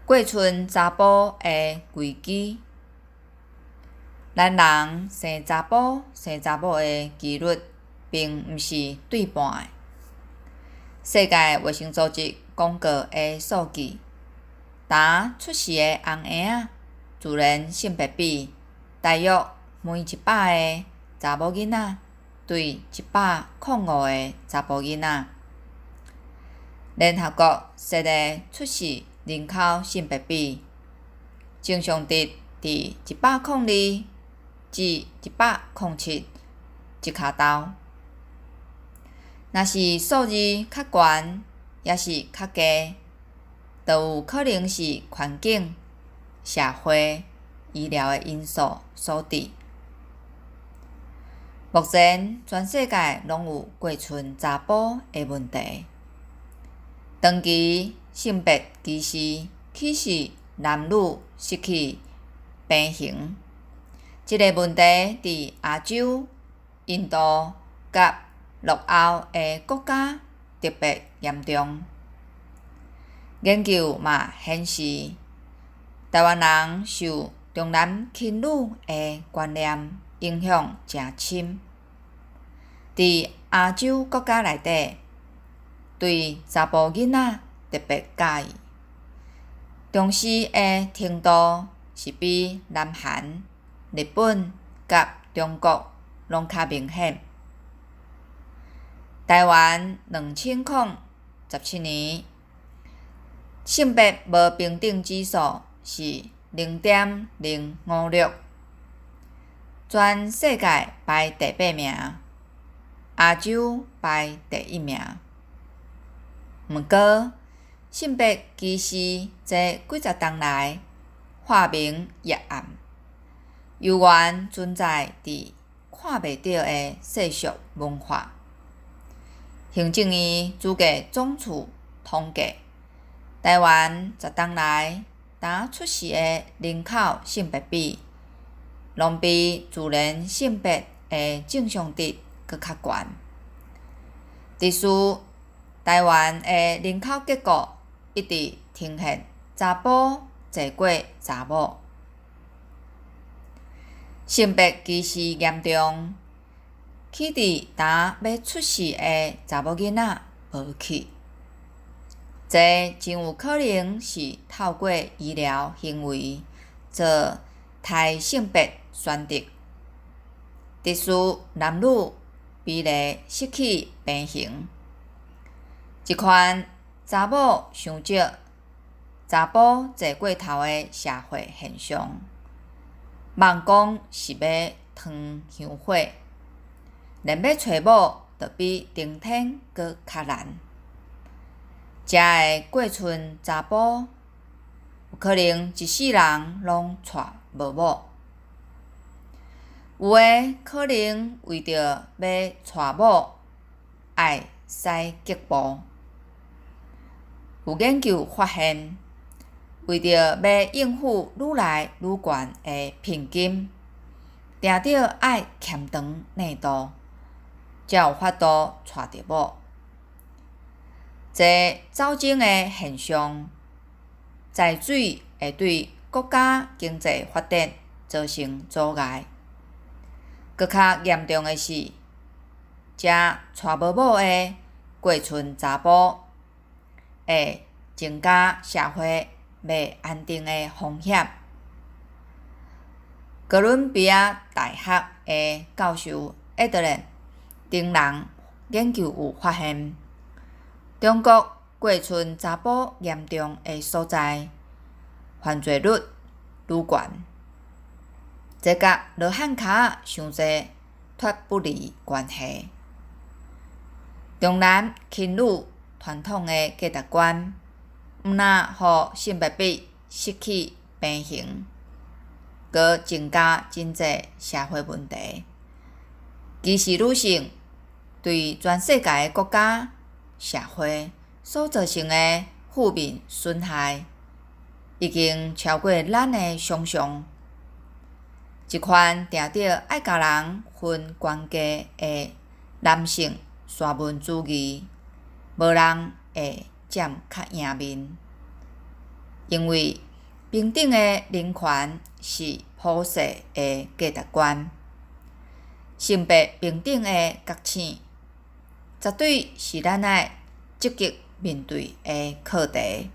过村查甫的规矩，咱人生查甫生查某的几率并毋是对半的。世界卫生组织公告的数据，当出世的红婴仔自然性别比大约每100个查某囡仔对105个查甫囡仔。联合国设的出世人口性别比，正常值伫102至107一卡头。若是数字较悬，也是较低，就有可能是环境、社会、医疗的因素所致。目前全世界拢有过村查甫的问题。长期性别歧视启示男女失去平衡，这个问题伫亚洲、印度甲落后的国家特别严重。研究嘛显示，台湾人受重男轻女的观念影响诚深。伫亚洲国家内底，对查甫囡仔特别介意，重视的程度是比南韩、日本甲中国拢较明显。台湾2017年性别无平等指数是 0.056， 全世界排第8名，亚洲排第1名。毋过，性别歧视这几十年来化明越暗，由原存在伫看袂到的世俗文化。行政院主计总处统计，台湾10年来当出世的人口性别比，拢比自然性别的正常值搁较悬。历史台湾的人口结构一直呈现查甫侪过查某，性别歧视严重，起伫当要出世的查某囡仔无去。这真有可能是透过医疗行为做胎性别选择，致使男女比例失去平衡。一款查某伤少、查甫侪过头的社会现象，妄讲是要烫香火，连要找某，就比登天搁较难。遮的过村查甫，有可能一世人拢娶无某，有的可能为着要娶某，爱使脚步。有研究发现，为着要应付愈来愈悬的聘金，定着爱欠长内度，才有法度娶着某。这走精的现象，在水会对国家经济发展造成阻碍。搁较严重的是，这娶无某的过村查甫，会增加社会袂安定的风险。哥伦比亚大学的教授艾德莲等人研究有发现，中国过村查甫严重的所在，犯罪率愈悬，这甲罗汉脚伤济脱不离关系。重男轻女传统的价值观，毋但互性别比失去平衡，搁增加经济社会问题，歧视女性对全世界的国家、社会所造成的负面损害，已经超过咱的想象。一款定着爱甲人分关系的男性沙文主义，无人会占较赢面。因为平等的人权是普世的价值观，性别平等的觉醒，绝对是咱爱积极面对的课题。